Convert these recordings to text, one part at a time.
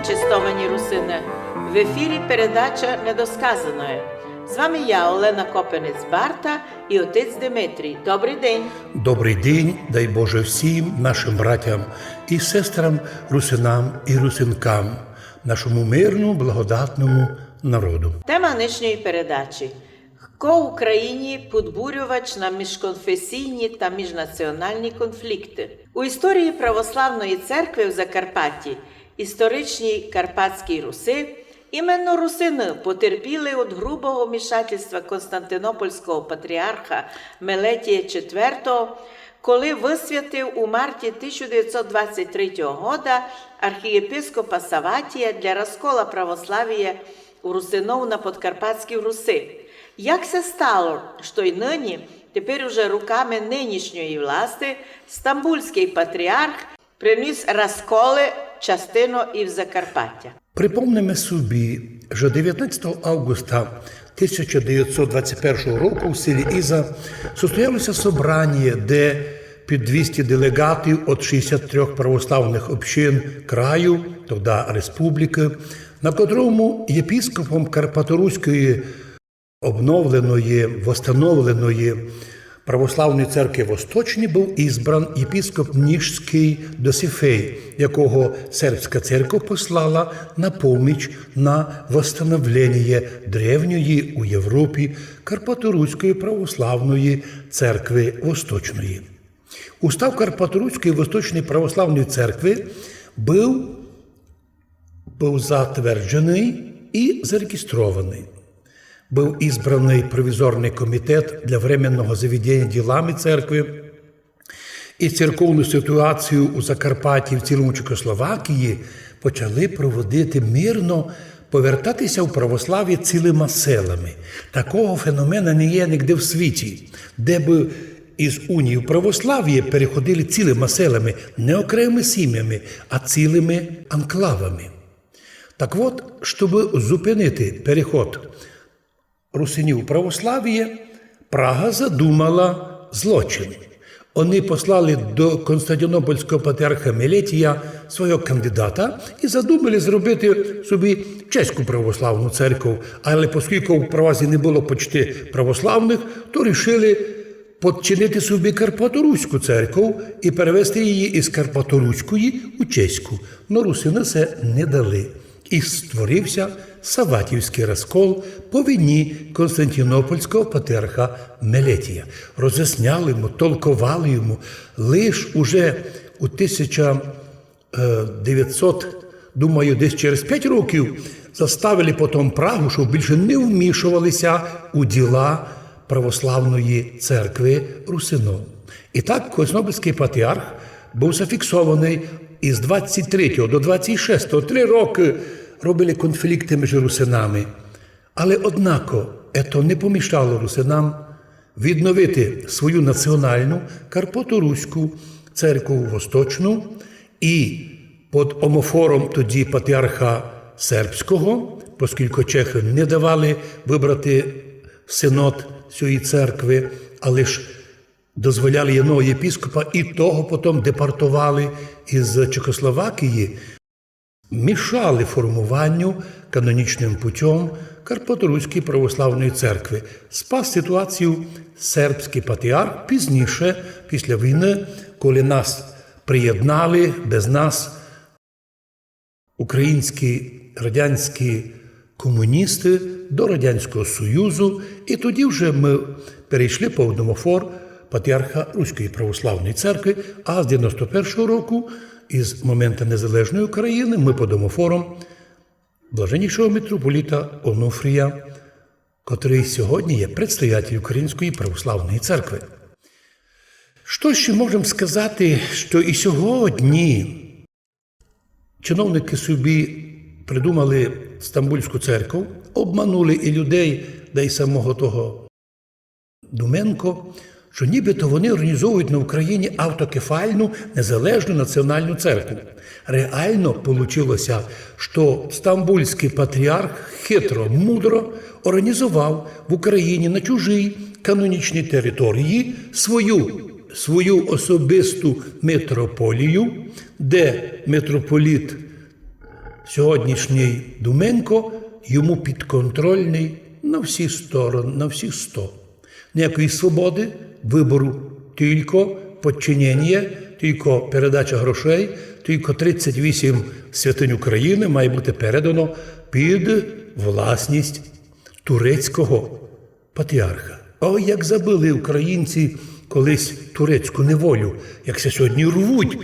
день, чистовані русини! В ефірі передача «Недосказане». З вами я, Олена Копенець-Барта і отець Димитрій. Добрий день! Добрий день, дай Боже всім нашим братям і сестрам, русинам і русинкам, нашому мирному, благодатному народу. Тема нинішньої передачі – «Ко Україні підбурювач на міжконфесійні та міжнаціональні конфлікти». У історії Православної церкви в Закарпатті, історичній Карпатській Руси, іменно русини потерпіли від грубого вмішательства Константинопольського патріарха Мелетія IV, коли висвятив у марті 1923 года архієпископа Саватія для розкола православ'я у русинов на Подкарпатській Руси. Як це стало, що й нині, тепер уже руками нинішньої власти, Стамбульський патріарх приніс розколи частину і в Закарпаття? Припомнимо собі, що 19 августа 1921 року в селі Іза состоялося собрання, де під 200 делегатів від 63 православних общин краю, тоді республіки, на котрому єпископом Карпаторуської обновленої, восстановленої Православної церкви Восточні був ізбран єпископ Ніжський Досифей, якого сербська церква послала на поміч на восстановлення древньої у Європі Карпаторуської православної церкви Восточної. Устав Карпаторуської Восточної православної церкви був затверджений і зареєстрований. Був ізбраний провізорний комітет для временного заведення ділами церкви, і церковну ситуацію у Закарпатті, в цілому Чехословакії почали проводити мирно, повертатися в православ'я цілими селами. Такого феномена не є ніде в світі, де б із унії в православ'я переходили цілими селами, не окремими сім'ями, а цілими анклавами. Так от, щоб зупинити переход русинів у православ'я, Прага задумала злочин. Вони послали до Константинопольського патріарха Мелетія свого кандидата і задумали зробити собі чеську православну церкву. Але оскільки в Празі не було почти православних, то вирішили підчинити собі Карпаторуську церкву і перевести її із Карпаторуської у чеську. Но русини це не дали. І створився Саватівський розкол по вині Константинопольського патріарха Мелетія. Роз'ясняли йому, толкували йому. Лиш уже у 1900, думаю, десь через 5 років заставили потім Прагу, щоб більше не вмішувалися у діла православної церкви русинов. І так Константинопольський патріарх був зафіксований із 23 до 26, 3 роки робили конфлікти між русинами. Але, однако, це не помішало русинам відновити свою національну Карпаторуську церкву Восточну і під омофором тоді патріарха сербського, оскільки чехи не давали вибрати синод цієї церкви, але ж дозволяли одного єпископа, і того потім депортували із Чехословакії, мішали формуванню канонічним путем Карпаторуської православної церкви. Спас ситуацію сербський патріарх пізніше, після війни, коли нас приєднали, без нас, українські радянські комуністи до Радянського Союзу, і тоді вже ми перейшли по одномофор патріарха Руської православної церкви, а з 91-го року, із моменту незалежної України, ми під омофором блаженнішого митрополіта Онуфрія, котрий сьогодні є предстоятель Української православної церкви. Що ще можемо сказати, що і сьогодні чиновники собі придумали Стамбульську церкву, обманули і людей, да й самого того Думенко, що нібито вони організовують на Україні автокефальну незалежну національну церкву. Реально вийшло, що Стамбульський патріарх хитро, мудро організував в Україні на чужій канонічній території свою особисту митрополію, де митрополіт Сьогоднішній Думенко йому підконтрольний на всі сторони, на всі 100. Ніякої свободи, вибору, тільки підчинення, тільки передача грошей, тільки 38 святинь України має бути передано під власність турецького патріарха. Ой, як забили українці колись турецьку неволю, як се сьогодні рвуть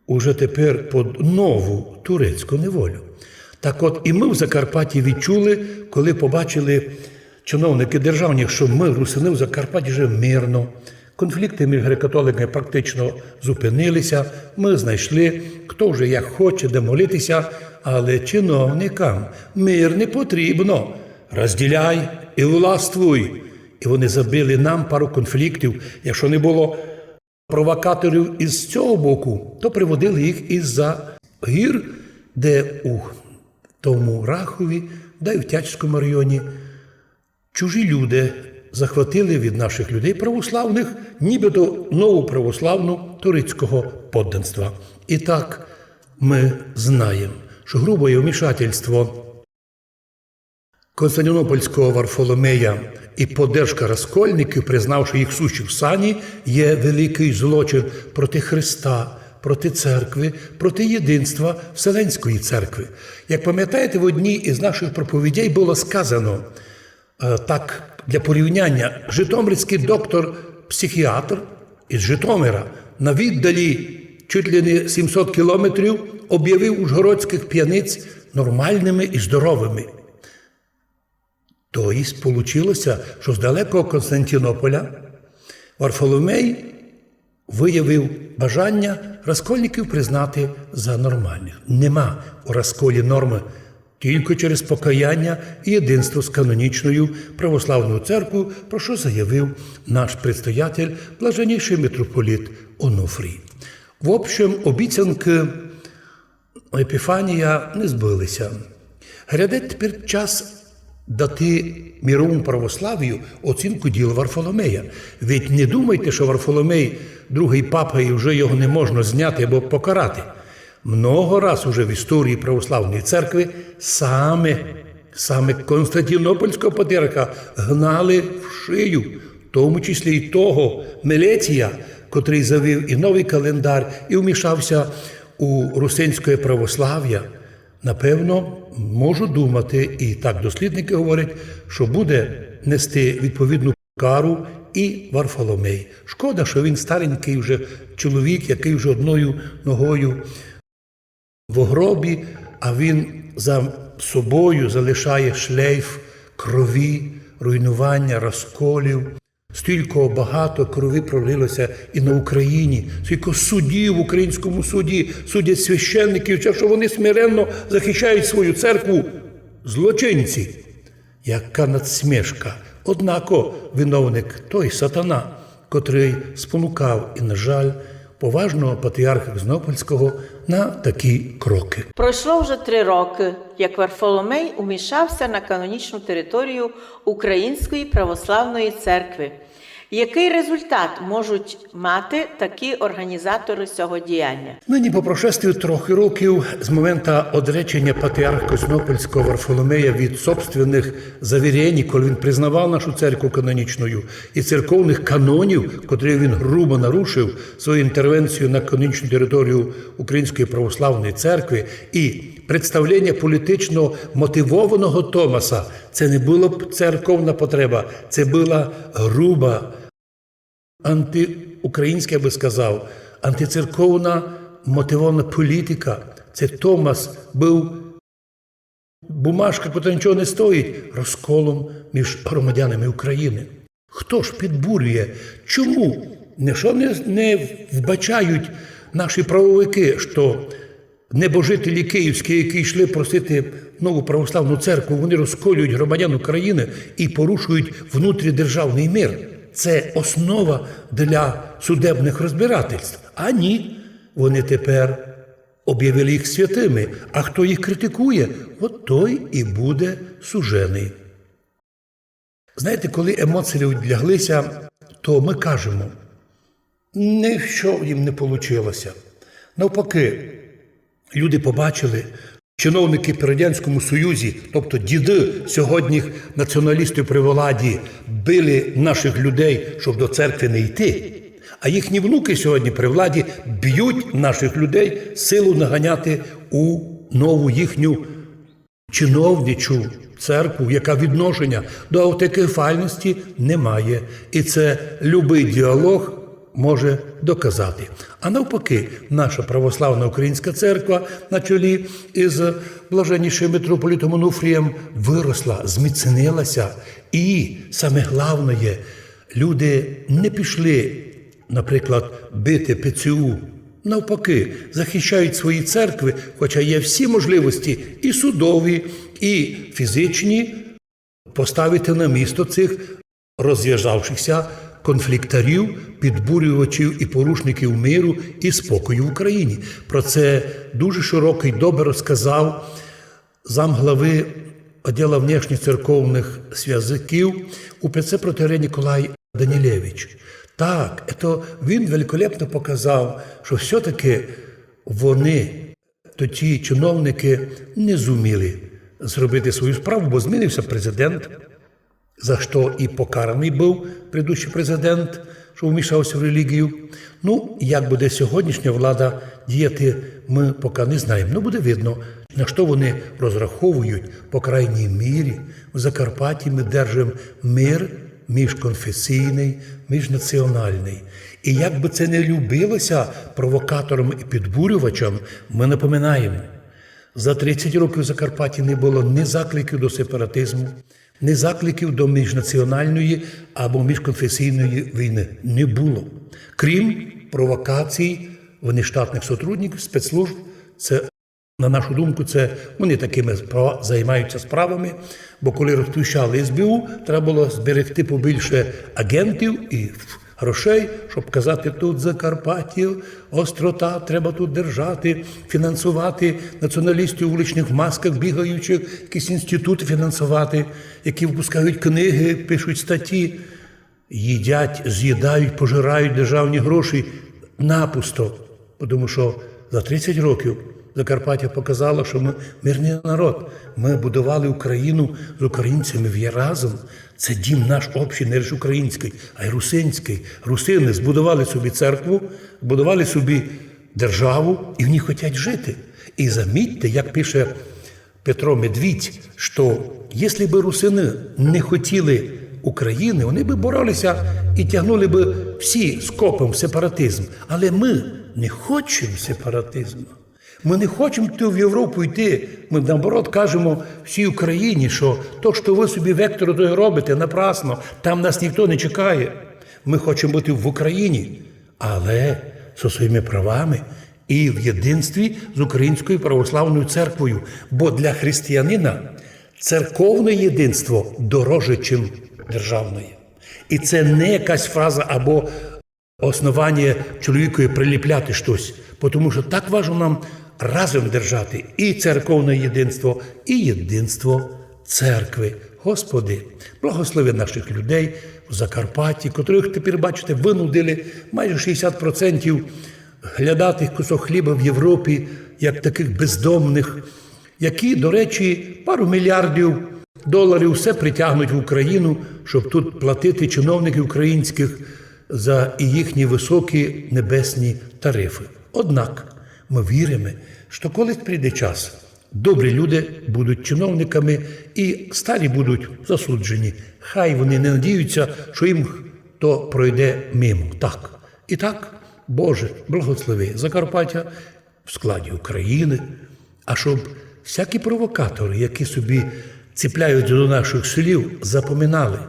уже тепер під нову турецьку неволю. Так от і ми в Закарпатті відчули, коли побачили чиновники державні, що ми, русини, в Закарпатті вже мирно. Конфлікти між греко-католиками практично зупинилися. Ми знайшли, хто вже як хоче, де молитися, але чиновникам мир не потрібно. Розділяй і властвуй. І вони забили нам пару конфліктів. Якщо не було провокаторів із цього боку, то приводили їх із-за гір, де у тому Рахові, да й в Тячському районі чужі люди захватили від наших людей православних, нібито нову православну турецького подданства. І так ми знаємо, що грубе вмішательство Константинопольського Варфоломея і поддержка розкольників, признавши їх сущі в сані, є великий злочин проти Христа, проти церкви, проти єдинства Вселенської церкви. Як пам'ятаєте, в одній із наших проповідей було сказано, так, для порівняння, житомирський доктор-психіатр із Житомира на віддалі чуть ли не 700 кілометрів об'явив ужгородських п'яниць нормальними і здоровими. Тобто, вийшло, що з далекого Константинополя Варфоломей виявив бажання розкольників признати за нормальних. Нема у розколі норми тільки через покаяння і єдинство з канонічною православною церквою, про що заявив наш предстоятель, блаженніший митрополит Онуфрій. В общем, обіцянки Епіфанія не збилися. Гряде тепер час дати міровому православію оцінку діл Варфоломея. Ведь не думайте, що Варфоломей другий папа і вже його не можна зняти або покарати. Много раз уже в історії православної церкви саме Константинопольського патріарха гнали в шию, в тому числі і того Мелетія, котрий завів і новий календар, і вмішався у русинське православ'я. Напевно, можу думати, і так дослідники говорять, що буде нести відповідну кару і Варфоломей. Шкода, що він старенький вже чоловік, який вже одною ногою в гробі, а він за собою залишає шлейф крові, руйнування, розколів. Стільки багато крові пролилося і на Україні, стільки суддів в українському суді, судять священників, що вони смиренно захищають свою церкву. Злочинці, яка надсмішка. Однако виновник той сатана, котрий спонукав і, на жаль, поважного патріарха Константинопольського на такі кроки. Пройшло вже 3 роки, як Варфоломей умішався на канонічну територію Української православної церкви. Який результат можуть мати такі організатори цього діяння? Нині по прошествію 3 років з моменту одречення патріарха Константинопольського Варфоломея від собственних завірень, коли він признавав нашу церкву канонічною, і церковних канонів, котрі він грубо нарушив свою інтервенцію на канонічну територію Української православної церкви, і представлення політично мотивованого Томаса, це не була б церковна потреба, це була груба антиукраїнська, я би сказав, антицерковна мотивована політика. Це Томас був бумажка, яка нічого не стоїть, розколом між громадянами України. Хто ж підбурює? Чому? Що не вбачають наші правовики, що небожителі київські, які йшли просити нову православну церкву, вони розколюють громадян України і порушують внутрідержавний мир. Це основа для судебних розбирательств. А ні, вони тепер об'явили їх святими. А хто їх критикує, от той і буде сужений. Знаєте, коли емоції відляглися, то ми кажемо, що їм не вийшло. Навпаки, люди побачили, чиновники при Радянському Союзі, тобто діди сьогоднішніх націоналістів при владі, били наших людей, щоб до церкви не йти, а їхні внуки сьогодні при владі б'ють наших людей силу наганяти у нову їхню чиновничу церкву, яка відношення до автокефальності не має. І це любий діалог може доказати. А навпаки, наша православна українська церква на чолі із блаженнішим митрополитом Онуфрієм виросла, зміцнилася. І, саме головне, люди не пішли, наприклад, бити ПЦУ. Навпаки, захищають свої церкви, хоча є всі можливості і судові, і фізичні, поставити на місто цих розв'язавшихся конфліктарів, підбурювачів і порушників миру і спокою в Україні. Про це дуже широко і добре розказав замглави відділу внешньоцерковних зв'язків УПЦ протоієрей Ніколай Данілевич. Так, він великолепно показав, що все-таки вони, то ті чиновники, не зуміли зробити свою справу, бо змінився президент, за що і покараний був предыдущий президент, що вмішався в релігію. Ну, як буде сьогоднішня влада діяти, ми поки не знаємо. Ну, буде видно, на що вони розраховують, по крайній мірі. В Закарпатті ми держимо мир міжконфесійний, міжнаціональний. І як би це не любилося провокаторам і підбурювачам, ми напоминаємо, за 30 років в Закарпатті не було ні закликів до сепаратизму, ні закликів до міжнаціональної або міжконфесійної війни. Не було. Крім провокацій внештатних сотрудників, спецслужб, це, на нашу думку, це вони такими займаються справами, бо коли розпущали СБУ, треба було зберегти побільше агентів і грошей, щоб казати, тут Закарпаття, острота, треба тут держати, фінансувати націоналістів вуличних в масках, бігаючих, якісь інститути фінансувати, які випускають книги, пишуть статті, їдять, з'їдають, пожирають державні гроші напусто, тому що за 30 років Закарпаття показало, що ми мирний народ. Ми будували Україну з українцями разом. Це дім наш общий, не лише український, а й русинський. Русини збудували собі церкву, збудували собі державу, і в ній хочуть жити. І замітьте, як пише Петро Медвідь, що якщо б русини не хотіли України, вони б боролися і тягнули б всі скопом в сепаратизм. Але ми не хочемо сепаратизму. Ми не хочемо в Європу йти. Ми, наоборот, кажемо всій Україні, що то, що ви собі вектор той робите, напрасно, там нас ніхто не чекає. Ми хочемо бути в Україні, але зі своїми правами і в єдинстві з Українською православною церквою. Бо для християнина церковне єдинство дороже, ніж державне. І це не якась фраза або основання чоловікові приліпляти щось, тому що так важливо нам разом держати і церковне єдинство, і єдинство церкви. Господи, благослови наших людей в Закарпатті, котрих тепер, бачите, винудили майже 60% глядати кусок хліба в Європі, як таких бездомних, які, до речі, пару мільярдів доларів все притягнуть в Україну, щоб тут платити чиновників українських за їхні високі небесні тарифи. Однак ми віримо, що колись прийде час, добрі люди будуть чиновниками і старі будуть засуджені. Хай вони не надіються, що їм то пройде мимо. Так. І так, Боже, благослови Закарпаття в складі України, а щоб всякі провокатори, які собі ціпляють до наших слів, запоминали,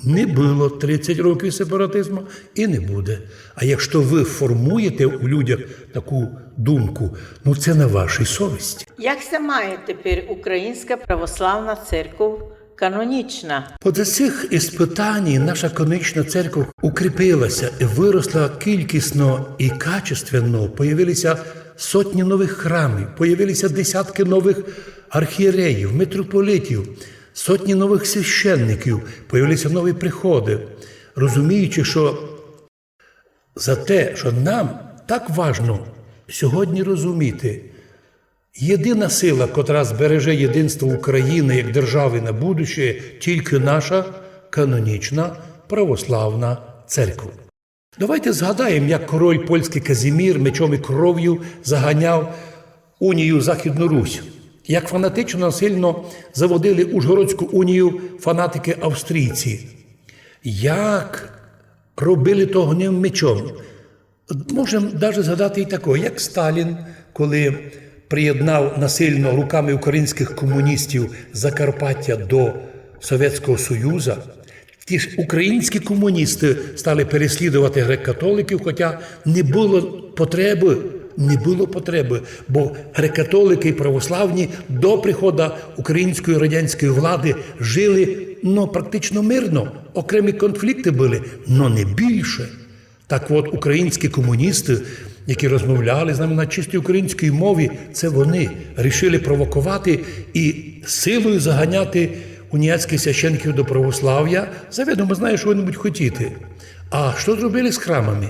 не було 30 років сепаратизму і не буде. А якщо ви формуєте у людях таку думку, ну це на вашій совісті. Як се має тепер Українська православна церква канонічна? По цих іспитань наша канонічна церква укріпилася і виросла кількісно і качественно. Появилися сотні нових храмів, появилися десятки нових архієреїв, митрополитів, сотні нових священників, появилися нові приходи, розуміючи, що за те, що нам так важно сьогодні розуміти Єдина сила, котра збереже єдинство України як держави на будуще, тільки наша канонічна православна церква. Давайте згадаємо, як король польський Казімір мечом і кров'ю заганяв унію Західну Русь, як фанатично насильно заводили Ужгородську унію фанатики-австрійці, як робили то гнів мечом. Можемо навіть згадати і такого, як Сталін, коли приєднав насильно руками українських комуністів Закарпаття до Совєтського Союзу. Ті ж українські комуністи стали переслідувати греко-католиків, хоча не було потреби, бо греко-католики і православні до приходу української радянської влади жили практично мирно. Окремі конфлікти були, але не більше. Так от, українські комуністи, які розмовляли з нами на чистій українській мові, це вони рішили провокувати і силою заганяти уніатських священників до православ'я, завідомо знає, що вони будуть хотіти. А що зробили з храмами?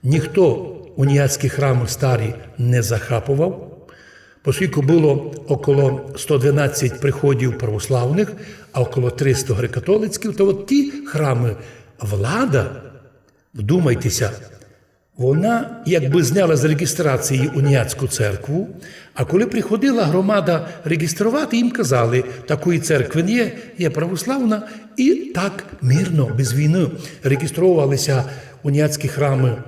Ніхто уніатські храми старі не захапував, оскільки було около 112 приходів православних, а около 300 греко-католицьких, то от ті храми влада, вдумайтеся, вона якби зняла з реєстрації уніатську церкву, а коли приходила громада реєструвати, їм казали, такої церкви не є православна, і так мирно, без війни реєструвалися уніатські храми,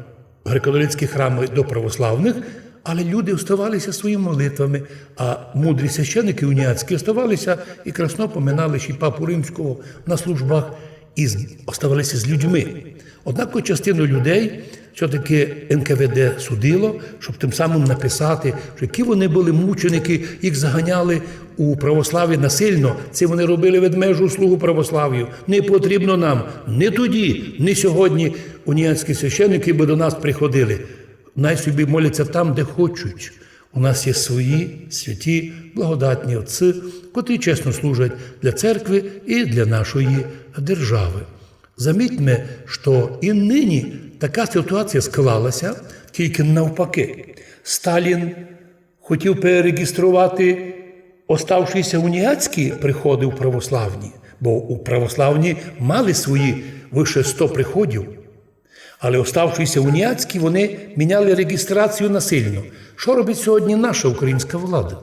греко-католицькі храми до православних, але люди оставалися своїми молитвами, а мудрі священники уніатські оставалися і красно поминали ще й Папу Римського на службах і оставалися з людьми. Однак частину людей все-таки НКВД судило, щоб тим самим написати, що які вони були мученики, їх заганяли у православі насильно. Це вони робили ведмежу услугу православ'ю. Не потрібно нам ні тоді, ні сьогодні уніатські священники би до нас приходили. Най собі моляться там, де хочуть. У нас є свої святі, благодатні отці, котрі чесно служать для церкви і для нашої держави. Замітьме, що і нині така ситуація склалася, тільки навпаки. Сталін хотів перереєструвати оставшіся уніатські приходи у православні, бо у православні мали свої вище 100 приходів, але оставшіся уніатські, вони міняли реєстрацію насильно. Що робить сьогодні наша українська влада?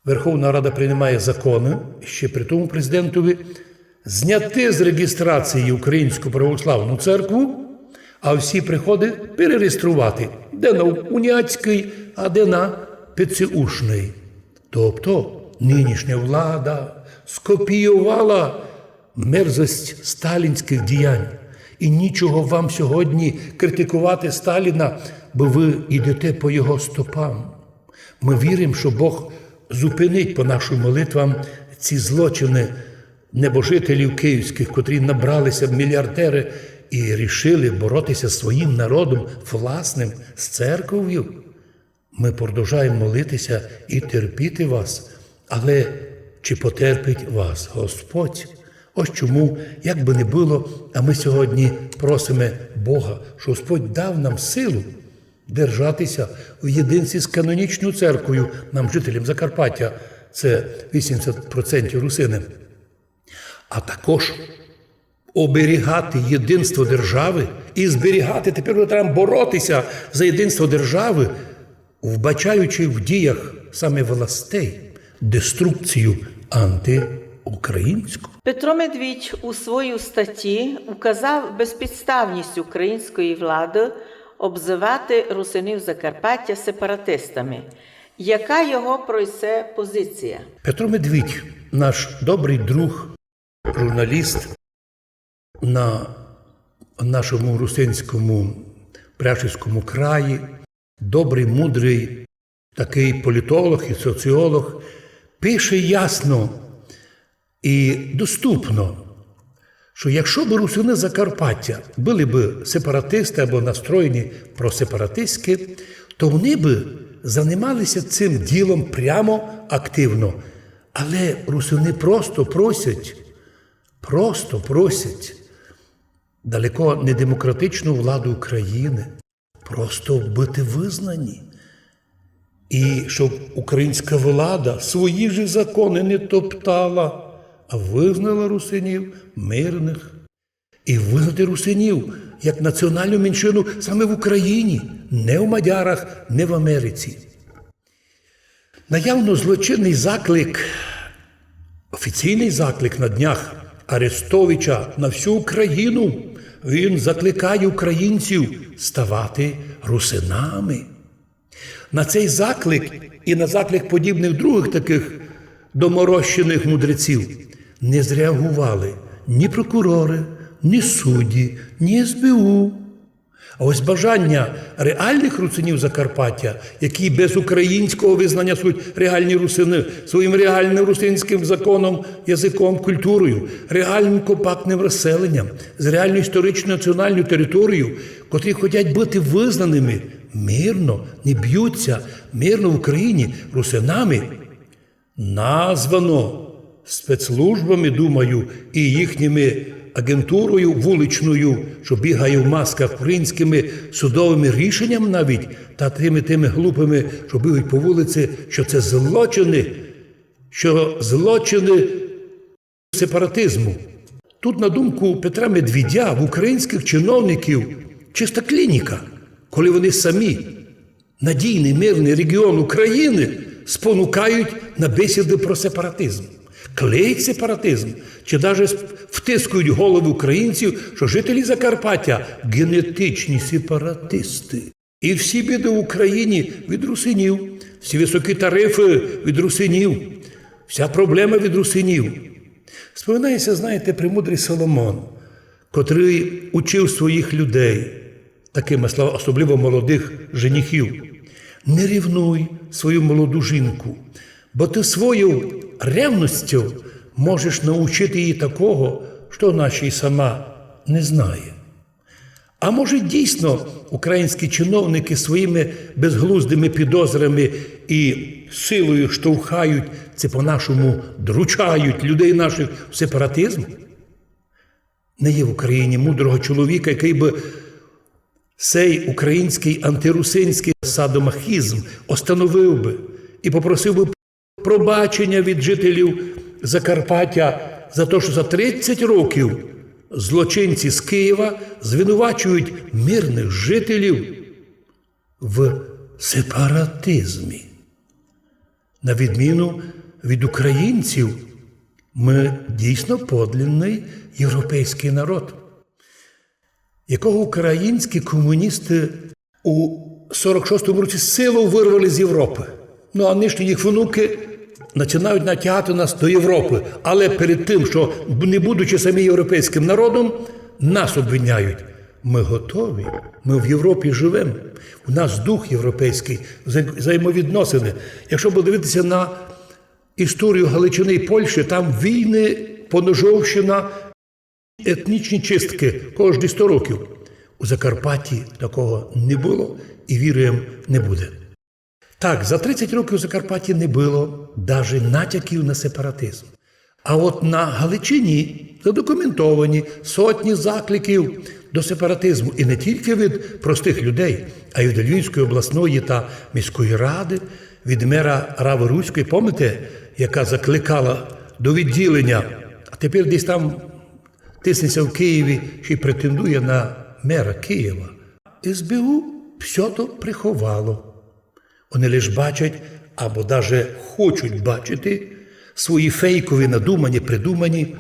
Верховна Рада приймає закони, ще при тому президентові, зняти з реєстрації Українську православну церкву, а всі приходи перереєструвати, де на уніатський, а де на ПЦУшний. Тобто нинішня влада скопіювала мерзость сталінських діянь. І нічого вам сьогодні критикувати Сталіна, бо ви йдете по його стопам. Ми віримо, що Бог зупинить по нашим молитвам ці злочини небожителів київських, котрі набралися мільярдери і рішили боротися зі своїм народом власним, з церков'ю. Ми продовжуємо молитися і терпіти вас, але чи потерпить вас Господь? Ось чому, як би не було, а ми сьогодні просимо Бога, що Господь дав нам силу держатися в єдинстві з канонічною церквою, нам, жителям Закарпаття, це 80% русини, а також оберігати єдинство держави і зберігати, тепер треба боротися за єдинство держави, вбачаючи в діях саме властей деструкцію антиукраїнську. Петро Медвідь у своїй статті указав безпідставність української влади обзивати русинів Закарпаття сепаратистами. Яка його про це позиція? Петро Медвідь, наш добрий друг, журналіст на нашому русинському Пряшівському краї, добрий, мудрий такий політолог і соціолог, пише ясно і доступно, що якщо б русини Закарпаття були б сепаратисти або настроєні просепаратистськи, то вони б займалися цим ділом прямо активно. Але русини просто просять далеко не демократичну владу України просто бути визнані. І щоб українська влада свої ж закони не топтала, а визнала русинів мирних. І визнати русинів як національну меншину саме в Україні, не в мадярах, не в Америці. Наявно злочинний заклик, офіційний заклик на днях Арестовича на всю Україну. Він закликає українців ставати русинами. На цей заклик і на заклик подібних других таких доморощених мудреців не зреагували ні прокурори, ні судді, ні СБУ. А ось бажання реальних русинів Закарпаття, які без українського визнання суть реальні русини, своїм реальним русинським законом, язиком, культурою, реальним компактним розселенням, з реальною історичною національною територією, котрі хочуть бути визнаними мирно, не б'ються, мирно в Україні русинами, названо спецслужбами, думаю, і їхніми агентурою вуличною, що бігає в масках, українськими судовими рішеннями навіть, та тими глупими, що бігають по вулиці, що це злочини сепаратизму. Тут, на думку Петра Медведя, в українських чиновників чиста клініка, коли вони самі, надійний мирний регіон України, спонукають на бесіди про сепаратизм. Клеїть сепаратизм, чи навіть втискують голови українців, що жителі Закарпаття – генетичні сепаратисти. І всі біди в Україні від русинів, всі високі тарифи від русинів, вся проблема від русинів. Споминається, знаєте, премудрий Соломон, котрий учив своїх людей, такими словами, особливо молодих женихів: не рівнуй свою молоду жінку, бо ти свою ревністю можеш навчити її такого, що вона ще й сама не знає. А може, дійсно, українські чиновники своїми безглуздими підозрами і силою штовхають, це по-нашому дручають людей наших в сепаратизм? Не є в Україні мудрого чоловіка, який би цей український антирусинський садомахізм остановив би і попросив би пробачення від жителів Закарпаття за те, що за 30 років злочинці з Києва звинувачують мирних жителів в сепаратизмі. На відміну від українців, ми дійсно подлинний європейський народ, якого українські комуністи у 46-му році силою вирвали з Європи. Ну, а нинішні їх внуки починають натягати нас до Європи. Але перед тим, що, не будучи самі європейським народом, нас обвиняють. Ми готові, ми в Європі живемо. У нас дух європейський, взаємовідносини. Якщо подивитися на історію Галичини і Польщі, там війни, поножовщина, етнічні чистки кожні 100 років. У Закарпатті такого не було і, віруємо, не буде. Так, за 30 років у Закарпатті не було навіть натяків на сепаратизм. А от на Галичині задокументовані сотні закликів до сепаратизму. І не тільки від простих людей, а й від Львівської обласної та міської ради, від мера Рави Руської, пам'ятаєте, яка закликала до відділення, а тепер десь там тиснеться в Києві, ще й претендує на мера Києва. СБУ все то приховало. Вони лише бачать, або навіть хочуть бачити, свої фейкові, надумані, придумані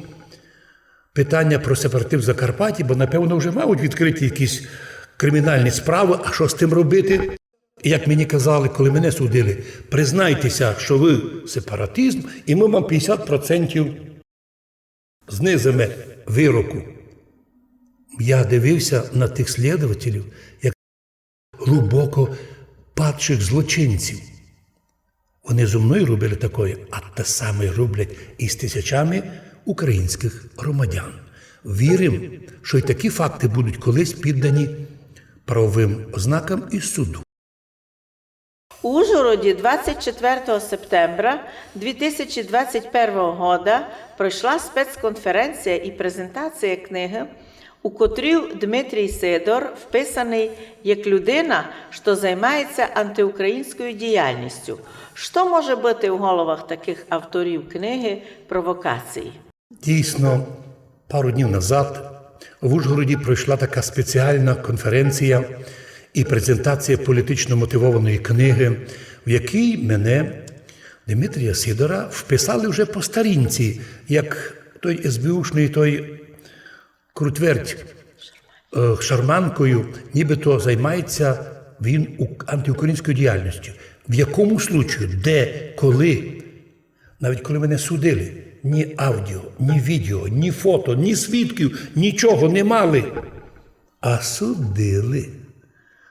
питання про сепаратизм в Закарпатті, бо, напевно, вже мають відкриті якісь кримінальні справи, а що з тим робити? І як мені казали, коли мене судили, признайтеся, що ви сепаратизм, і ми вам 50% знизимо вироку. Я дивився на тих слідувателів, як глибоко падших злочинців. Вони зо мною робили такое, а те саме роблять і з тисячами українських громадян. Віримо, що й такі факти будуть колись піддані правовим ознакам і суду. У Ужгороді 24 септембра 2021 года пройшла спецконференція і презентація книги у котрій Дмитрій Сидор вписаний як людина, що займається антиукраїнською діяльністю. Що може бути в головах таких авторів книги «Провокації»? Дійсно, пару днів назад в Ужгороді пройшла така спеціальна конференція і презентація політично мотивованої книги, в якій мене, Дмитрія Сидора, вписали вже по старінці, як той СБУшний, той крутверть шарманкою, нібито займається він антиукраїнською діяльністю. В якому случаю, де, коли, навіть коли мене судили, ні аудіо, ні відео, ні фото, ні свідків, нічого не мали, а судили.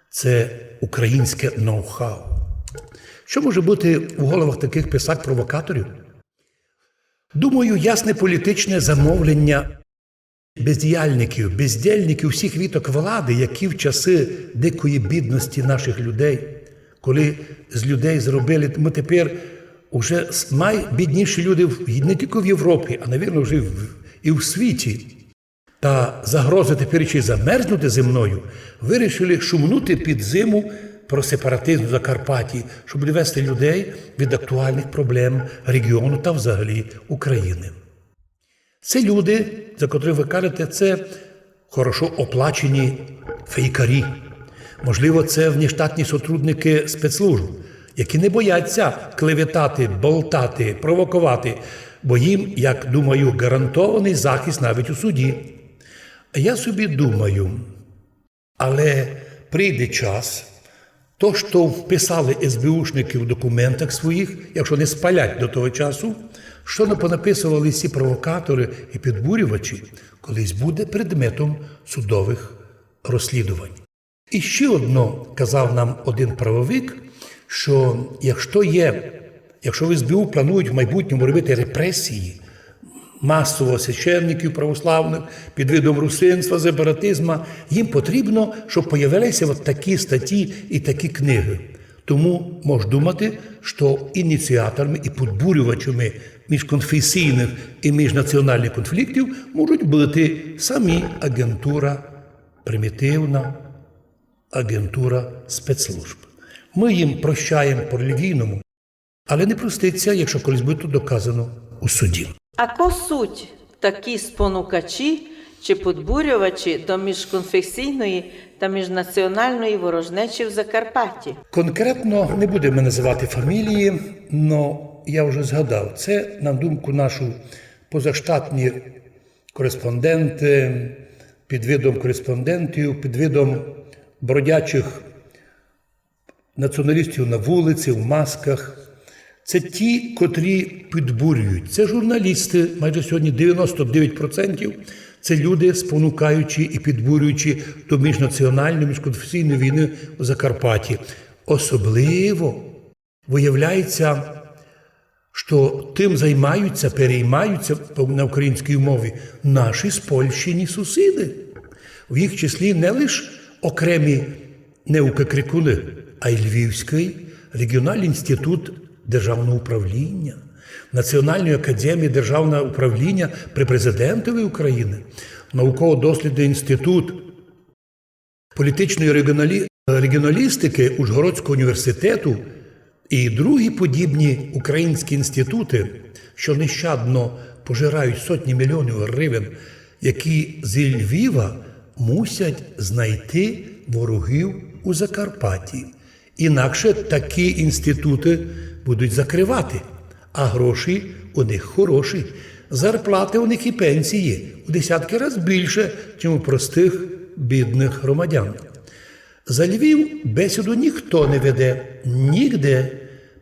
Це українське ноу-хау. Що може бути в головах таких писак-провокаторів? Думаю, ясне політичне замовлення бездіяльників, бездільників всіх віток влади, які в часи дикої бідності наших людей, коли з людей зробили, ми тепер уже найбідніші люди не тільки в Європі, а, навірно, вже і в світі. Та загрози тепер ще й замерзнути земною, вирішили шумнути під зиму про сепаратизм в Закарпатті, щоб відвести людей від актуальних проблем регіону та взагалі України. Це люди, за котрих ви кажете, це хорошо оплачені фейкарі. Можливо, це внештатні сотрудники спецслужб, які не бояться клеветати, болтати, провокувати, бо їм, як думаю, гарантований захист навіть у суді. А я собі думаю, але прийде час, то, що вписали СБУшники в документах своїх, якщо не спалять до того часу, що не понаписували ці провокатори і підбурювачі, колись буде предметом судових розслідувань. І ще одно казав нам один правовик, що якщо в СБУ планують в майбутньому робити репресії масово священників православних під видом русинства, сепаратизму, їм потрібно, щоб появилися от такі статті і такі книги. Тому можна думати, що ініціаторами і підбурювачами міжконфесійних і міжнаціональних конфліктів можуть бути самі агентура, примітивна агентура спецслужб. Ми їм прощаємо по-релігійному, але не проститься, якщо колись буде доказано у суді. А ко суть такі спонукачі чи підбурювачі до міжконфесійної та міжнаціональної ворожнечі в Закарпатті? Конкретно не будемо називати фамілії, але я вже згадав, це, на думку нашу, позаштатні кореспонденти, під видом кореспондентів, під видом бродячих націоналістів на вулиці, в масках. Це ті, котрі підбурюють. Це журналісти, майже сьогодні 99%. Це люди, спонукаючи і підбурюючи до міжнаціональної, міжконфесійної війни у Закарпатті. Особливо виявляється, що тим займаються, переймаються на українській мові наші спольщені сусіди. В їх числі не лише окремі неукрикуни, а й Львівський регіональний інститут державного управління, Національної академії державного управління при президентові України, науково-дослідний інститут політичної регіоналістики Ужгородського університету і другі подібні українські інститути, що нещадно пожирають сотні мільйонів гривень, які зі Львова мусять знайти ворогів у Закарпатті. Інакше такі інститути будуть закривати, а гроші у них хороші. Зарплати у них і пенсії у десятки разів більше, ніж у простих бідних громадян. За Львів бесіду ніхто не веде, нігде.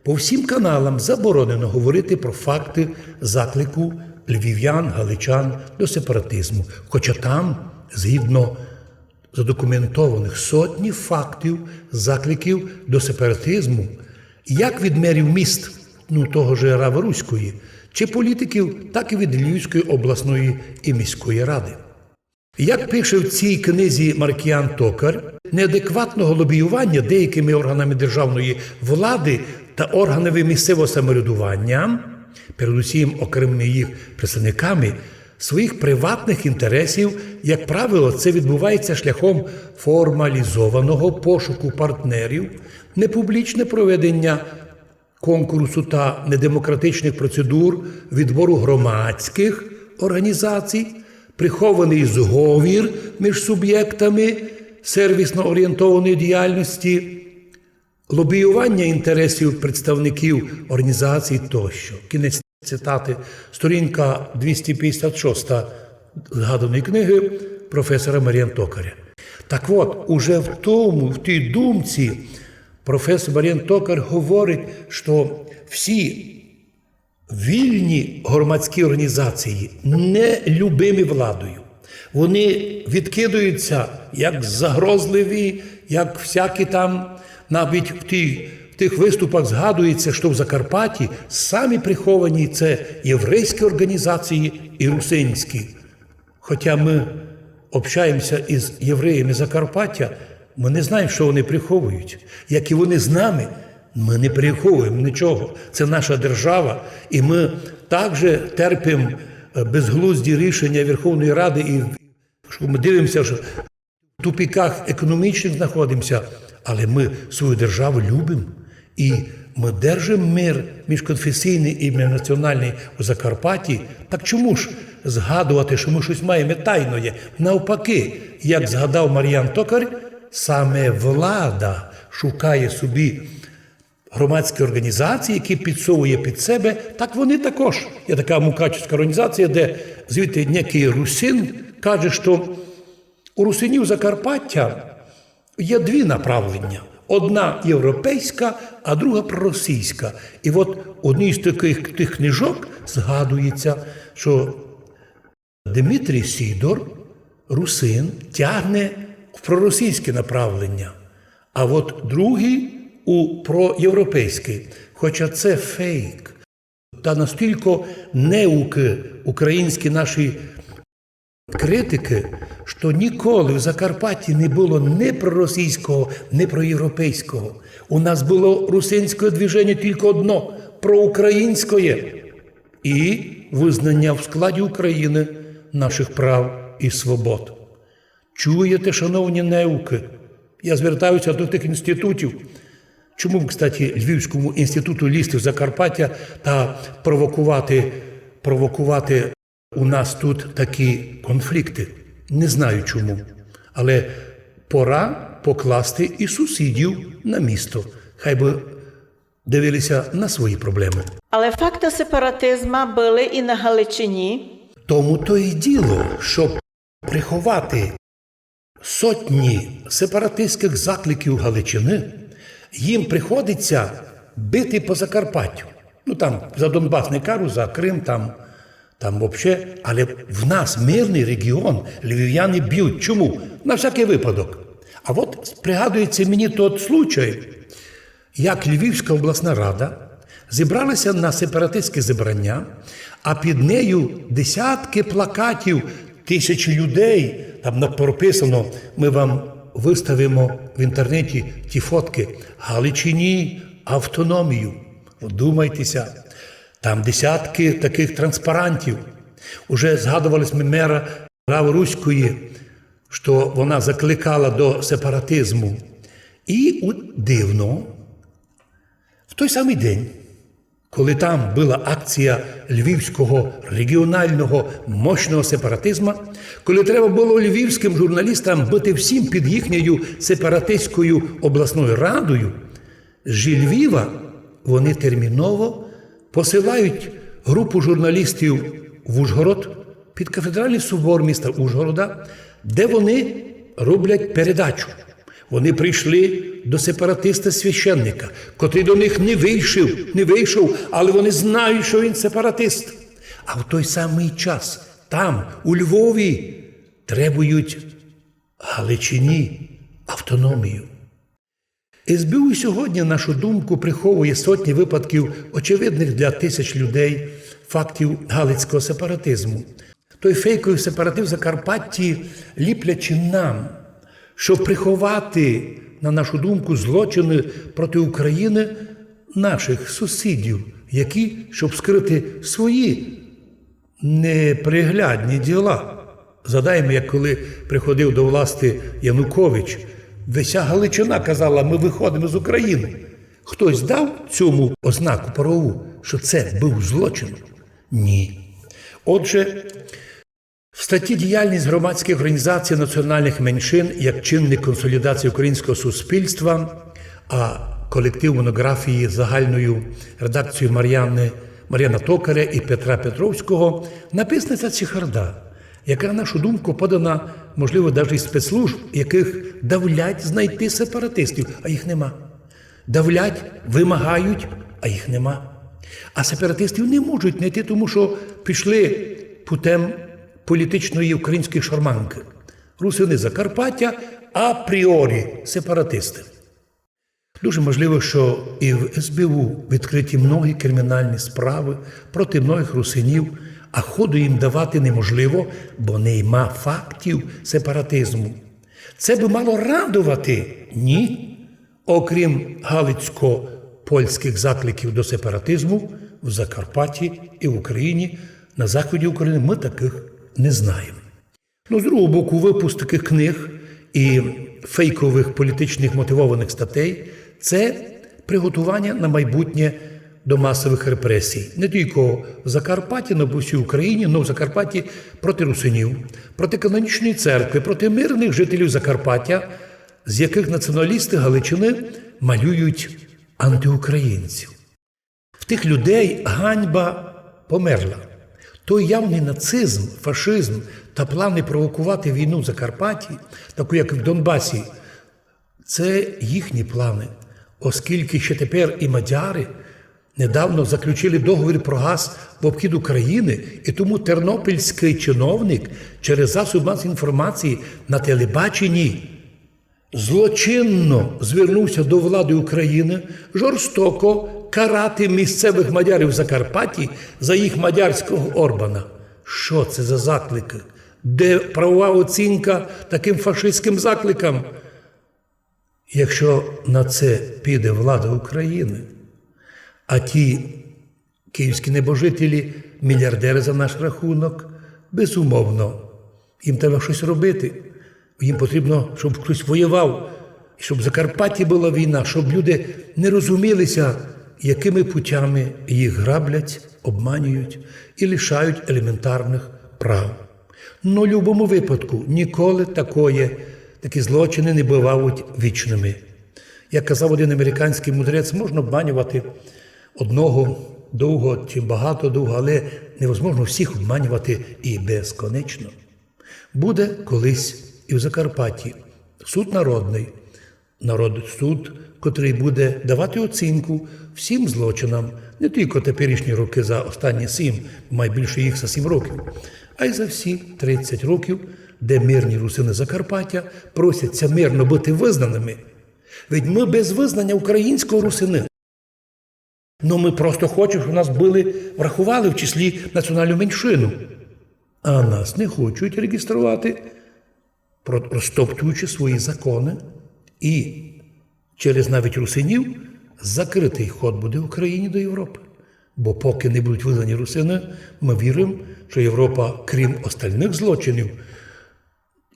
По всім каналам заборонено говорити про факти заклику львів'ян, галичан до сепаратизму. Хоча там, згідно задокументованих сотні фактів закликів до сепаратизму, як від мерів міст, того ж Раворуської, чи політиків, так і від Львівської обласної і міської ради. Як пише в цій книзі Маркіян Токар, неадекватного лобіювання деякими органами державної влади та органами місцевого самоврядування, передусім окремими їх представниками, своїх приватних інтересів, як правило, це відбувається шляхом формалізованого пошуку партнерів, непублічне проведення конкурсу та недемократичних процедур відбору громадських організацій, прихований зговір між суб'єктами сервісно орієнтованої діяльності, лобіювання інтересів представників організацій тощо. Кінець цитати, сторінка 256 згаданої книги професора Мар'ян Токаря. Так от, уже в тій думці професор Мар'ян Токар говорить, що всі вільні громадські організації не любимі владою. Вони відкидаються як загрозливі, як всякі там, навіть в тих виступах згадується, що в Закарпатті самі приховані це єврейські організації і русинські. Хоча ми общаємося із євреями Закарпаття, ми не знаємо, що вони приховують. Як і вони з нами, ми не приховуємо нічого. Це наша держава, і ми також терпимо безглузді рішення Верховної Ради, і що ми дивимося, що в тупіках економічних знаходимося, але ми свою державу любимо. І ми держимо мир міжконфесійний і міжнаціональний у Закарпатті. Так чому ж згадувати, що ми щось маємо тайне? Навпаки, як згадав Мар'ян Токар, саме влада шукає собі громадські організації, які підсовує під себе, так вони також. Є така мукачівська організація, де звідти некий русин каже, що у русинів Закарпаття є дві направлення. Одна європейська, а друга проросійська. І от в одній з тих книжок згадується, що Дмитрій Сідор, русин, тягне в проросійське направлення, а от другий у проєвропейське. Хоча це фейк. Та настільки неуки українські наші критики, що ніколи в Закарпатті не було ні проросійського, ні проєвропейського. У нас було русинське движення тільки одно – проукраїнське. І визнання в складі України наших прав і свобод. Чуєте, шановні неуки? Я звертаюся до тих інститутів. Чому, кстати, Львівському інституту лізти в Закарпаття та провокувати у нас тут такі конфлікти? Не знаю чому. Але пора покласти і сусідів на місто. Хай би дивилися на свої проблеми. Але факти сепаратизму були і на Галичині. Тому то і діло, щоб приховати сотні сепаратистських закликів Галичини, їм приходиться бити по Закарпаттю. Ну там за Донбас не кажу, за Крим, там взагалі. Але в нас мирний регіон, львів'яни б'ють. Чому? На всякий випадок. А от пригадується мені той случай, як Львівська обласна рада зібралася на сепаратистське зібрання, а під нею десятки плакатів, тисячі людей. Там прописано, ми вам виставимо в інтернеті ті фотки. Галичині автономію. Вдумайтеся. Там десятки таких транспарантів. Уже згадувались ми мера Руської, що вона закликала до сепаратизму. І дивно, в той самий день, коли там була акція львівського регіонального мощного сепаратизму, коли треба було львівським журналістам бити всім під їхньою сепаратистською обласною радою, з Львова вони терміново посилають групу журналістів в Ужгород під кафедральний собор міста Ужгорода, де вони роблять передачу. Вони прийшли до сепаратиста-священника, котрий до них не вийшов, але вони знають, що він сепаратист. А в той самий час там, у Львові, требують Галичині автономію. СБУ сьогодні, нашу думку, приховує сотні випадків, очевидних для тисяч людей, фактів галицького сепаратизму. Той фейковий сепаратизм в Закарпатті ліплячи нам, щоб приховати, на нашу думку, злочини проти України наших сусідів, які, щоб скрити свої неприглядні діла. Згадаємо, як коли приходив до власти Янукович, вся Галичина казала, ми виходимо з України. Хтось дав цьому ознаку правову, що це був злочин? Ні. Отже, в статті «Діяльність громадських організацій національних меншин як чинник консолідації українського суспільства», а колектив монографії загальною редакцією Мар'яна Токаря і Петра Петровського написана ця чехарда, яка, на нашу думку, подана, можливо, навіть із спецслужб, яких давлять знайти сепаратистів, а їх нема. Давлять, вимагають, а їх нема. А сепаратистів не можуть знайти, тому що пішли путем політичної української шарманки. Русини Закарпаття апріорі сепаратисти. Дуже можливо, що і в СБУ відкриті многі кримінальні справи проти многих русинів, а ходу їм давати неможливо, бо нема фактів сепаратизму. Це би мало радувати? Ні. Окрім галицько-польських закликів до сепаратизму, в Закарпатті і в Україні, на заході України ми таких не знаємо. З другого боку, випуск таких книг і фейкових політичних мотивованих статей – це приготування на майбутнє до масових репресій. Не тільки в Закарпатті, але й по всій Україні, але в Закарпатті проти русинів, проти канонічної церкви, проти мирних жителів Закарпаття, з яких націоналісти Галичини малюють антиукраїнців. В тих людей ганьба померла. Той явний нацизм, фашизм та плани провокувати війну в Закарпатті, таку як в Донбасі, це їхні плани, оскільки ще тепер і мадяри недавно заключили договір про газ в обхід України, і тому тернопільський чиновник через засоби масової інформації на телебаченні злочинно звернувся до влади України жорстоко карати місцевих мадярів в Закарпатті за їх мадярського Орбана. Що це за заклики? Де правова оцінка таким фашистським закликам? Якщо на це піде влада України, а ті київські небожителі, мільярдери за наш рахунок, безумовно, їм треба щось робити. Їм потрібно, щоб хтось воював, щоб в Закарпатті була війна, щоб люди не розумілися, якими путями їх граблять, обманюють і лишають елементарних прав. Но в будь-якому випадку ніколи такі злочини не бувають вічними. Як казав один американський мудрець, можна обманювати одного довго чи багато довго, але невозможно всіх обманювати і безконечно. Буде колись і в Закарпатті суд народний, суд, котрий буде давати оцінку всім злочинам, не тільки теперішні роки за останні 7, найбільше їх за 7 років, а й за всі 30 років, де мирні русини Закарпаття просяться мирно бути визнаними. Ведь ми без визнання українського русини. Ми просто хочемо, щоб нас врахували в числі національну меншину. А нас не хочуть реєструвати, розтоптуючи свої закони. І через навіть русинів закритий ход буде в Україні до Європи. Бо поки не будуть визнані русини, ми віримо, що Європа, крім остальних злочинів,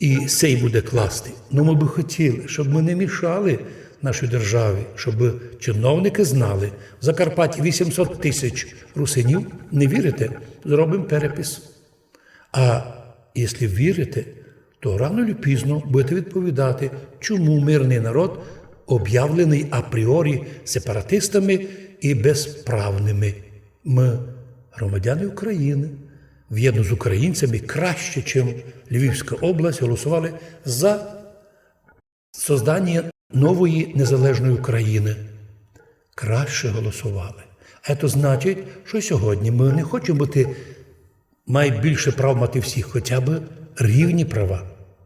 і сей буде класти. Ми би хотіли, щоб ми не мішали нашій державі, щоб чиновники знали, в Закарпатті 800 тисяч русинів, не вірите, зробимо перепис. А якщо вірите, то рано чи пізно будете відповідати, чому мирний народ об'явлений апріорі сепаратистами і безправними. Ми, громадяни України, в'єдно з українцями краще, ніж Львівська область, голосували за створення нової незалежної України. Краще голосували. А це значить, що сьогодні ми не хочемо бути найбільше прав мати всіх, хоча б рівні права.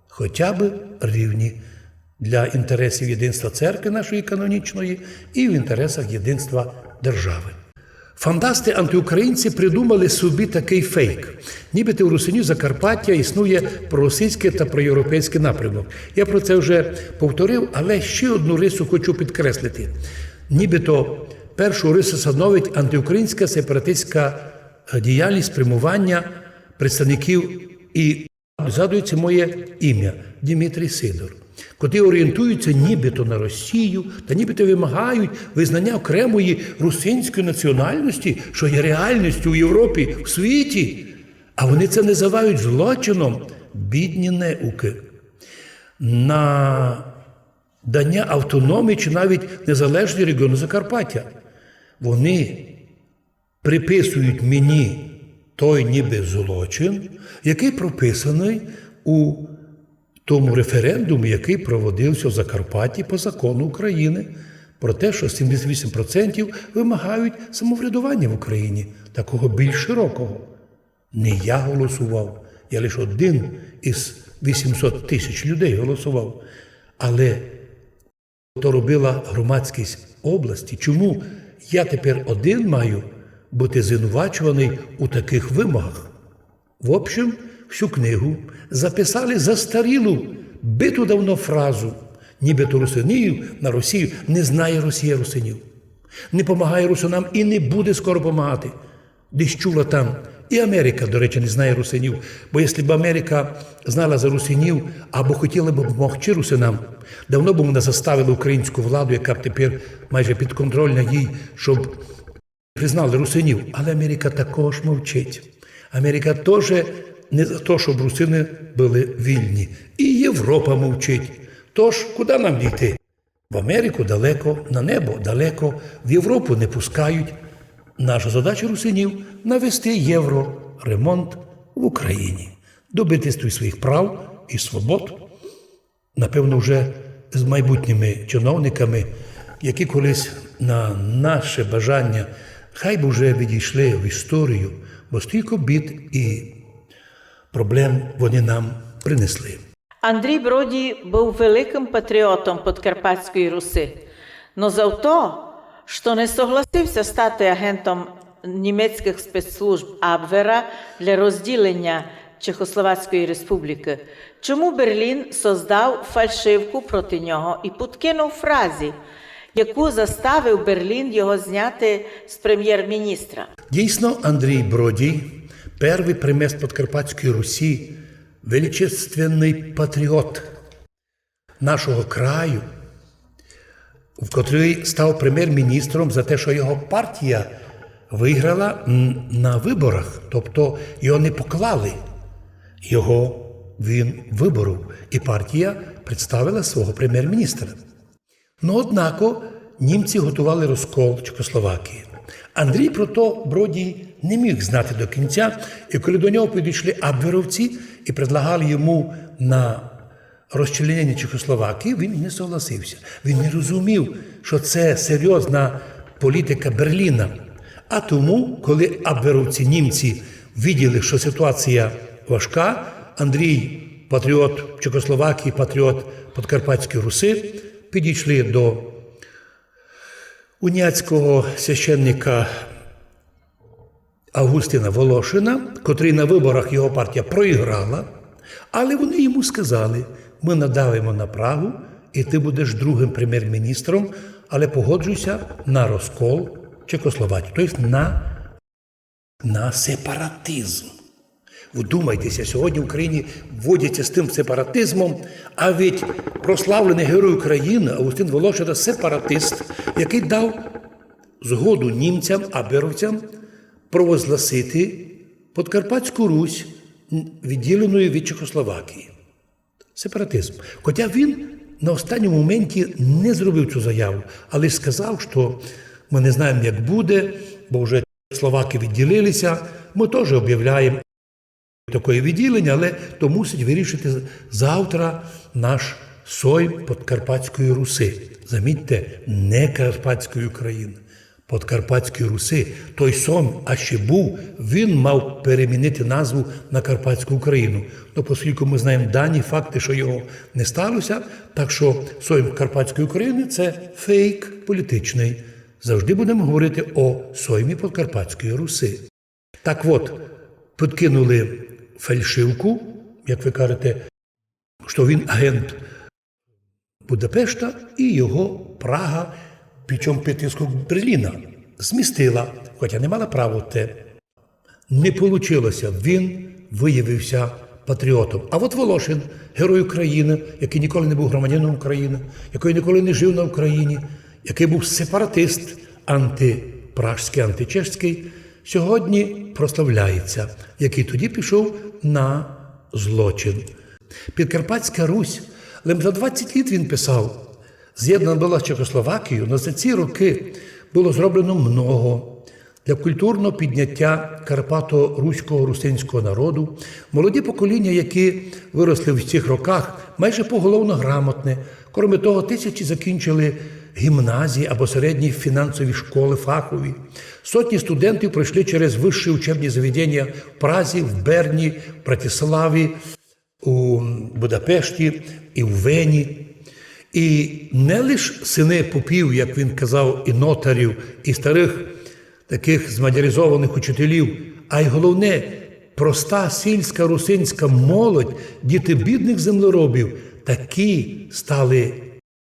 Хоча б рівні для інтересів єдинства церкви нашої канонічної і в інтересах єдинства держави. Фантасти-антиукраїнці придумали собі такий фейк. Нібито у русинів Закарпаття існує проросійський та проєвропейський напрямок. Я про це вже повторив, але ще одну рису хочу підкреслити. Нібито першу рису становить антиукраїнська сепаратистська діяльність спрямування представників і згадується моє ім'я Дмитрій Сидор, котрі орієнтуються нібито на Росію та нібито вимагають визнання окремої русинської національності, що є реальністю у Європі, в світі. А вони це називають злочином. Бідні неуки. На дання автономії чи навіть незалежної регіону Закарпаття. Вони приписують мені той ніби злочин, який прописаний у тому референдумі, який проводився в Закарпатті по закону України, про те, що 78% вимагають самоврядування в Україні, такого більш широкого. Не я голосував, я лише один із 800 тисяч людей голосував. Але то робила громадськість області. Чому я тепер один маю бути звинувачуваний у таких вимогах? В общем, всю книгу записали застарілу, биту давно фразу. Нібито русинів на Росію не знає Росія русинів. Не помагає русинам і не буде скоро помагати. Десь чула там. І Америка, до речі, не знає русинів. Бо якщо б Америка знала за русинів або хотіла б допомогти русинам, давно б вона заставила українську владу, яка б тепер майже підконтрольна їй, щоб признали русинів. Але Америка також мовчить. Америка теж не за те, щоб русини були вільні. І Європа мовчить. Тож, куди нам дійти? В Америку далеко, на небо далеко, в Європу не пускають. Наша задача русинів – навести євроремонт в Україні, добитися своїх прав і свобод, напевно, вже з майбутніми чиновниками, які колись на наше бажання хай би вже відійшли в історію, бо стільки бід і проблем вони нам принесли. Андрій Бродій був великим патріотом Подкарпатської Руси, но за то, що не согласився стати агентом німецьких спецслужб Абвера для розділення Чехословацької республіки, чому Берлін создав фальшивку проти нього і підкинув фразі, яку заставив Берлін його зняти з прем'єр-міністра. Дійсно, Андрій Бродій, перший примес Подкарпатської Русі, величественний патріот нашого краю, в котрий став прем'єр-міністром за те, що його партія виграла на виборах, тобто його не поклали. Його він виборов, і партія представила свого прем'єр-міністра. Ну, однако, німці готували розкол Чехословакії. Андрій про то Бродій не міг знати до кінця, і коли до нього підійшли абверовці і предлагали йому на розчленення Чехословакії, він не согласився. Він не розумів, що це серйозна політика Берліна. А тому, коли абверовці, німці, виділи, що ситуація важка, Андрій, патріот Чехословакії, патріот Подкарпатської Руси, підійшли до уняцького священника Августина Волошина, котрий на виборах його партія проіграла, але вони йому сказали: ми надавимо на Прагу, і ти будеш другим прем'єр-міністром, але погоджуйся на розкол Чехословакії, тобто на сепаратизм. Вдумайтеся, сьогодні в Україні вводяться з тим сепаратизмом, а ведь прославлений герой України Августин Волошин – сепаратист, який дав згоду німцям, аберовцям провозгласити Подкарпатську Русь відділеною від Чехословакії. Сепаратизм. Хоча він на останньому моменті не зробив цю заяву, але ж сказав, що ми не знаємо, як буде, бо вже словаки відділилися, ми теж об'являємо таке відділення, але то мусить вирішити завтра наш Сойм Подкарпатської Руси. Замітьте, не Карпатської України, Подкарпатської Руси. Той Сойм, а ще був, він мав перемінити назву на Карпатську Україну. Ну, оскільки ми знаємо дані факти, що його не сталося, так що Сойм Карпатської України – це фейк політичний. Завжди будемо говорити о Соймі Подкарпатської Руси. Так от, підкинули фальшивку, як ви кажете, що він агент Будапешта, і його Прага, причому під тиском Берліна, змістила, хоча не мала права те. Не вийшло. Він виявився патріотом. А от Волошин, герой України, який ніколи не був громадянином України, який ніколи не жив на Україні, який був сепаратист, антипражський, античешський, сьогодні прославляється, який тоді пішов на злочин. Підкарпатська Русь, лише за 20 літ він писав, з'єднана була з Чехословакією, але за ці роки було зроблено много для культурного підняття карпато-руського русинського народу. Молоді покоління, які виросли в цих роках, майже поголовно грамотне. Крім того, тисячі закінчили гімназії або середні фінансові школи фахові. Сотні студентів пройшли через вищі учебні заведення в Празі, в Берні, в Братиславі, у Будапешті і в Вені. І не лише сини попів, як він казав, і нотарів, і старих таких змадяризованих учителів, а й головне, проста сільська русинська молодь, діти бідних землеробів, такі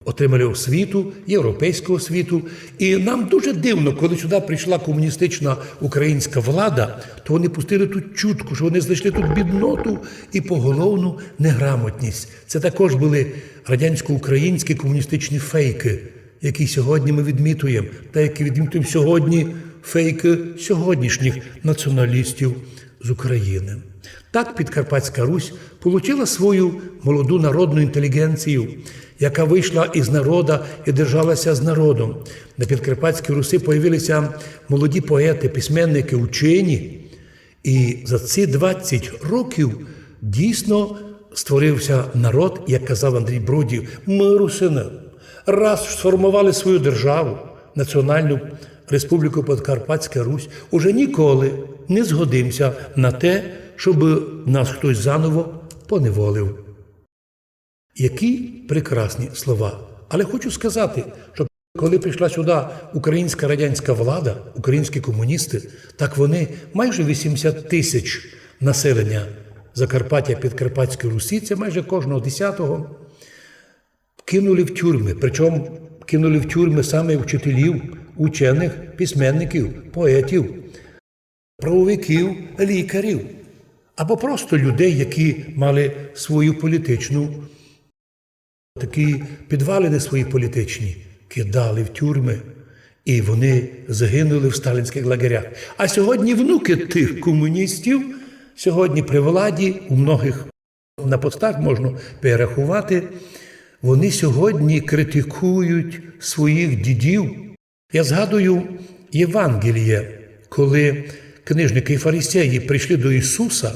отримали освіту, європейську освіту. І нам дуже дивно, коли сюди прийшла комуністична українська влада, то вони пустили тут чутку, що вони знайшли тут бідноту і поголовну неграмотність. Це також були радянсько-українські комуністичні фейки, які сьогодні ми відмітуємо, та які відмітуємо сьогодні фейки сьогоднішніх націоналістів з України. Так Підкарпатська Русь отримала свою молоду народну інтелігенцію, яка вийшла із народу і держалася з народом. На Підкарпатській Русі появилися молоді поети, письменники, учені. І за ці 20 років дійсно створився народ, як казав Андрій Бродів, ми русини. Раз сформували свою державу, Національну Республіку Підкарпатська Русь, уже ніколи не згодимося на те, щоб нас хтось заново поневолив. Які прекрасні слова. Але хочу сказати, що коли прийшла сюди українська радянська влада, українські комуністи, так вони майже 80 тисяч населення Закарпаття, Підкарпатської Русі, це майже кожного 10-го, кинули в тюрми. Причому кинули в тюрми саме вчителів, учених, письменників, поетів, правовиків, лікарів. Або просто людей, які мали свою політичну, такі підвалини свої політичні, кидали в тюрми, і вони загинули в сталінських лагерях. А сьогодні внуки тих комуністів, сьогодні при владі, у многих на постах можна перерахувати, вони сьогодні критикують своїх дідів. Я згадую Євангеліє, коли книжники і фарисеї прийшли до Ісуса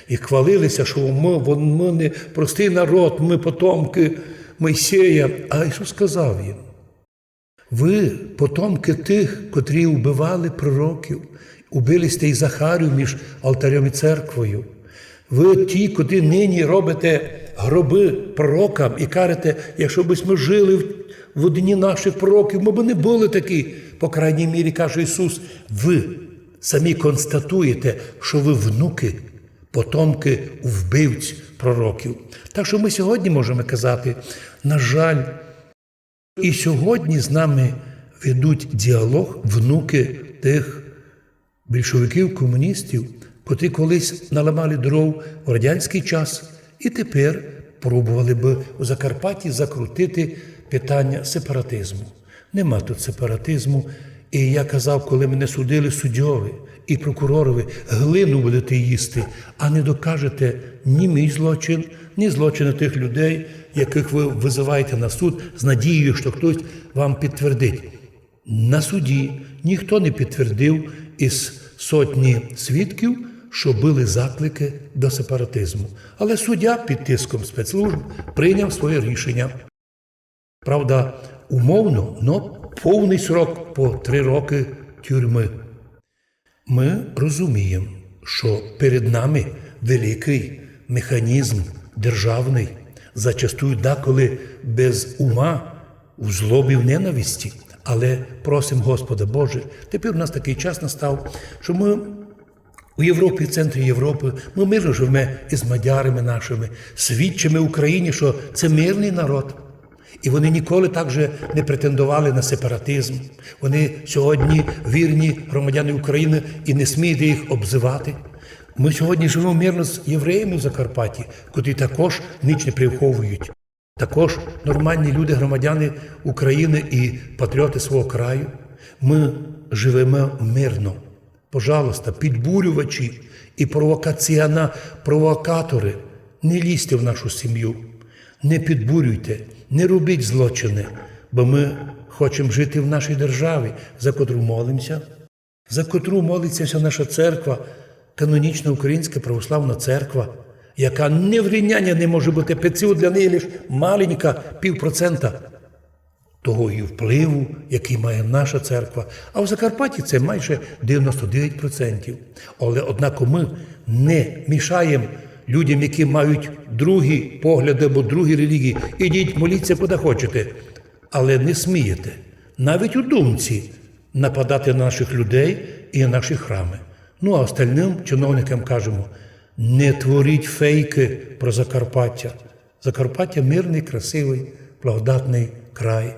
і хвалилися, що ми не простий народ, ми потомки Мойсея. А Ісус сказав їм, ви потомки тих, котрі вбивали пророків, убили сте й Захарію між алтарем і церквою. Ви ті, котрі нині робите гроби пророкам і кажете, якщо б ми жили в дні наших пророків, ми б не були такі. По крайній мірі, каже Ісус, ви самі констатуєте, що ви внуки, потомки вбивць пророків. Так що ми сьогодні можемо казати, на жаль, і сьогодні з нами ведуть діалог внуки тих більшовиків, комуністів, котрі колись наламали дров у радянський час і тепер пробували би у Закарпатті закрутити питання сепаратизму. Нема тут сепаратизму. І я казав, коли мене судили суддєві і прокуророві, глину будете їсти, а не докажете ні мій злочин, ні злочини тих людей, яких ви визиваєте на суд з надією, що хтось вам підтвердить. На суді ніхто не підтвердив із сотні свідків, що були заклики до сепаратизму. Але суддя під тиском спецслужб прийняв своє рішення. Правда, умовно, но повний срок по 3 роки тюрми. Ми розуміємо, що перед нами великий механізм державний, зачастую деколи без ума, у злобі, в ненависті. Але просимо Господа Боже, тепер у нас такий час настав, що ми у Європі, в центрі Європи, ми мирно живемо із мадярами нашими, свідчимо Україні, що це мирний народ. І вони ніколи так же не претендували на сепаратизм. Вони сьогодні вірні громадяни України і не смієте їх обзивати. Ми сьогодні живемо мирно з євреями в Закарпатті, котрі також ніч не приховують. Також нормальні люди, громадяни України і патріоти свого краю. Ми живемо мирно. Пожалуйста, підбурювачі і провокатори, не лізьте в нашу сім'ю, не підбурюйте, не робіть злочини, бо ми хочемо жити в нашій державі, за котру молимося, за котру молиться вся наша церква, канонічна Українська Православна Церква, яка ні в рівняння не може бути, ПЦУ для неї лише маленька 0,5% того і впливу, який має наша церква. А в Закарпатті це майже 99%. Але однако ми не мішаємо людям, які мають другі погляди або другі релігії. Ідіть, моліться, куди хочете. Але не смієте, навіть у думці, нападати на наших людей і на наші храми. Ну, а остальним чиновникам кажемо, не творіть фейки про Закарпаття. Закарпаття – мирний, красивий, благодатний край.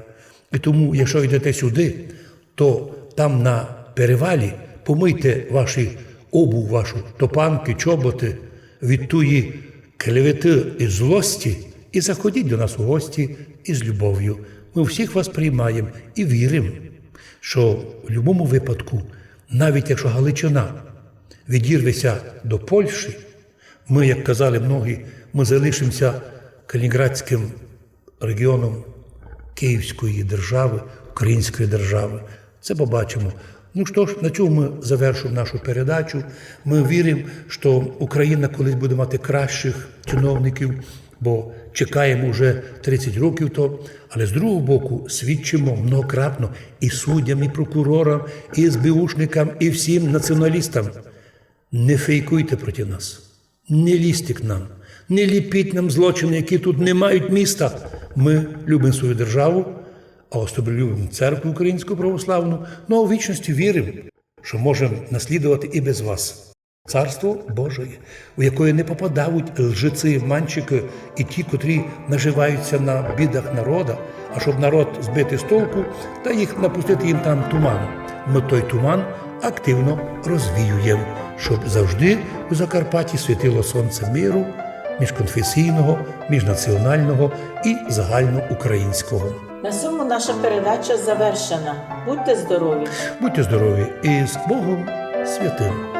І тому, якщо йдете сюди, то там на перевалі помийте обув вашу, топанки, чоботи від тої клевети і злості і заходіть до нас у гості із любов'ю. Ми всіх вас приймаємо і віримо, що в будь-якому випадку, навіть якщо Галичина відірветься до Польщі, ми, як казали многі, ми залишимося Калінінградським регіоном Київської держави, Української держави. Це побачимо. Ну що ж, на чому ми завершуємо нашу передачу. Ми віримо, що Україна колись буде мати кращих чиновників, бо чекаємо вже 30 років то, але з другого боку свідчимо многократно і суддям, і прокурорам, і СБУшникам, і всім націоналістам. Не фейкуйте проти нас, не лізьте к нам, не ліпіть нам злочини, які тут не мають міста. Ми любимо свою державу, а особливо любимо церкву Українську Православну, ну а у вічності віримо, що можемо наслідувати і без вас. Царство Боже, у якої не попадають лжеці, манчики і ті, котрі наживаються на бідах народа, а щоб народ збити з толку та їх напустити їм там туман. Ми той туман активно розвіюємо, щоб завжди у Закарпатті світило сонце миру, міжконфесійного, міжнаціонального і загальноукраїнського. На цьому наша передача завершена. Будьте здорові! Будьте здорові і з Богом святим!